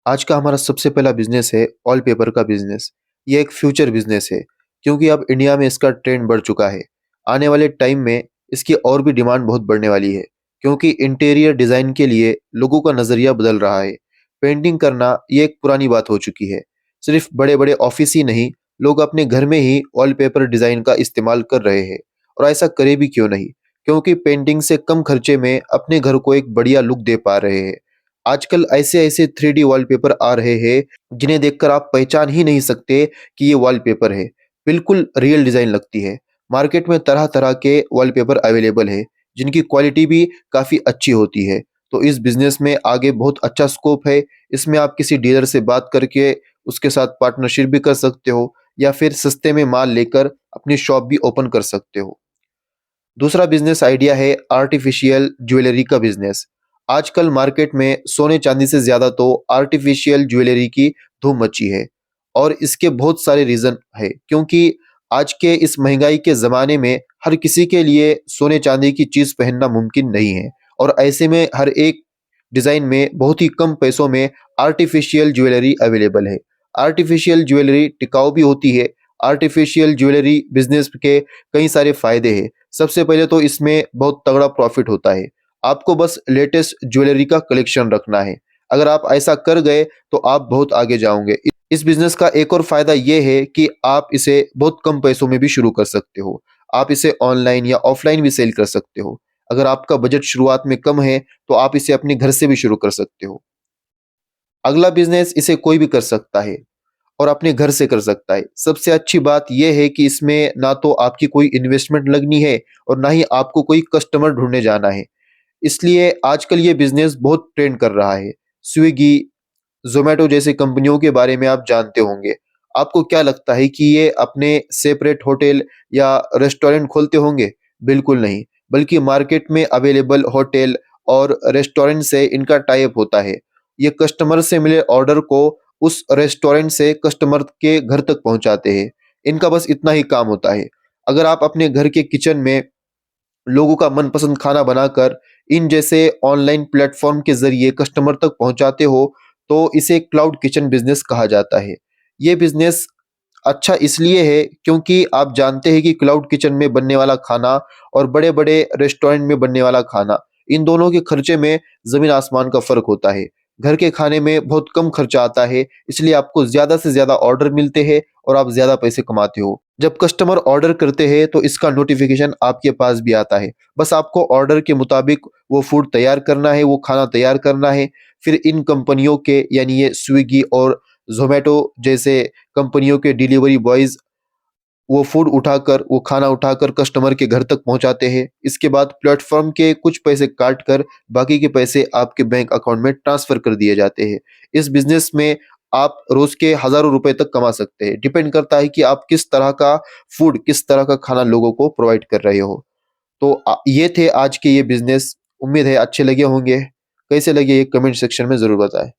आज का हमारा सबसे पहला बिज़नेस है वॉलपेपर का बिज़नेस। ये एक फ्यूचर बिज़नेस है, क्योंकि अब इंडिया में इसका ट्रेंड बढ़ चुका है। आने वाले टाइम में इसकी और भी डिमांड बहुत बढ़ने वाली है, क्योंकि इंटीरियर डिज़ाइन के लिए लोगों का नज़रिया बदल रहा है। पेंटिंग करना ये एक पुरानी बात हो चुकी है। सिर्फ बड़े-बड़े ऑफ़िस ही नहीं, लोग अपने घर में ही वॉलपेपर डिज़ाइन का इस्तेमाल कर रहे हैं और ऐसा करें भी क्यों नहीं? क्योंकि पेंटिंग से कम खर्चे में अपने घर को एक बढ़िया लुक दे पा रहे हैं। आजकल ऐसे-ऐसे 3D वॉलपेपर आ रहे हैं, जिन्हें देखकर आप पहचान ही नहीं सकते कि ये वॉलपेपर है। बिल्कुल रियल डिज़ाइन लगती है। मार्केट में तरह-तरह के वॉलपेपर अवेलेबल है, जिनकी क्वालिटी भी काफ़ी अच्छी होती है। तो इस बिज़नेस में आगे बहुत अच्छा स्कोप है। इसमें आप किसी डीलर से बात करके उसके साथ पार्टनरशिप भी कर सकते हो या फिर सस्ते में माल लेकर अपनी शॉप भी ओपन कर सकते हो। दूसरा बिजनेस आइडिया है आर्टिफिशियल ज्वेलरी का बिजनेस। आजकल मार्केट में सोने चांदी से ज्यादा तो आर्टिफिशियल ज्वेलरी की धूम मची है और इसके बहुत सारे रीजन है, क्योंकि आज के इस महंगाई के ज़माने में हर किसी के लिए सोने चांदी की चीज़ पहनना मुमकिन नहीं है और ऐसे में हर एक डिज़ाइन में बहुत ही कम पैसों में आर्टिफिशियल ज्वेलरी अवेलेबल है। आर्टिफिशियल ज्वेलरी टिकाऊ भी होती है। आर्टिफिशियल ज्वेलरी बिजनेस के कई सारे फायदे हैं। सबसे पहले तो इसमें बहुत तगड़ा प्रॉफिट होता है। आपको बस लेटेस्ट ज्वेलरी का कलेक्शन रखना है। अगर आप ऐसा कर गए तो आप बहुत आगे जाओगे। इस बिज़नेस का एक और फ़ायदा ये है कि आप इसे बहुत कम पैसों में भी शुरू कर सकते हो। आप इसे ऑनलाइन या ऑफ़लाइन भी सेल कर सकते हो। अगर आपका बजट शुरुआत में कम है, तो आप इसे अपने घर से भी शुरू कर सकते हो। अगला बिज़नेस इसे कोई भी कर सकता है और अपने घर से कर सकता है। सबसे अच्छी बात ये है कि इसमें ना तो आपकी कोई इन्वेस्टमेंट लगनी है और ना ही आपको कोई कस्टमर ढूँढने जाना है। इसलिए आजकल ये बिज़नेस बहुत ट्रेंड कर रहा है। स्विगी, ज़ोमैटो जैसी कंपनियों के बारे में आप जानते होंगे। आपको क्या लगता है कि ये अपने सेपरेट होटल या रेस्टोरेंट खोलते होंगे? बिल्कुल नहीं, बल्कि मार्केट में अवेलेबल होटल और रेस्टोरेंट से इनका टाई अप होता है। ये कस्टमर से मिले ऑर्डर को उस रेस्टोरेंट से कस्टमर के घर तक पहुँचाते हैं। इनका बस इतना ही काम होता है। अगर आप अपने घर के किचन में लोगों का मनपसंद खाना बनाकर इन जैसे ऑनलाइन प्लेटफ़ॉर्म के ज़रिए कस्टमर तक पहुँचाते हो, तो इसे क्लाउड किचन बिज़नेस कहा जाता है। ये बिज़नेस अच्छा इसलिए है क्योंकि आप जानते हैं कि क्लाउड किचन में बनने वाला खाना और बड़े-बड़े रेस्टोरेंट में बनने वाला खाना, इन दोनों के खर्चे में ज़मीन आसमान का फ़र्क होता है। घर के खाने में बहुत कम खर्चा आता है, इसलिए आपको ज़्यादा से ज़्यादा ऑर्डर मिलते हैं और आप ज़्यादा पैसे कमाते हो। जब कस्टमर ऑर्डर करते हैं तो इसका नोटिफ़िकेशन आपके पास भी आता है। बस आपको ऑर्डर के मुताबिक वो फूड तैयार करना है, वो खाना तैयार करना है। फिर इन कंपनियों के यानी ये स्विगी और ज़ोमैटो जैसे कंपनियों के डिलीवरी बॉयज़ वो खाना उठाकर कस्टमर के घर तक पहुँचाते हैं। इसके बाद प्लेटफ़ॉर्म के कुछ पैसे काट कर बाकी के पैसे आपके बैंक अकाउंट में ट्रांसफ़र कर दिए जाते हैं। इस बिज़नेस में आप रोज़ के हज़ारों रुपए तक कमा सकते हैं। डिपेंड करता है कि आप किस तरह का फूड, किस तरह का खाना लोगों को प्रोवाइड कर रहे हो। तो ये थे आज के ये बिज़नेस। उम्मीद है अच्छे लगे होंगे। कैसे लगे ये कमेंट सेक्शन में ज़रूर बताएँ।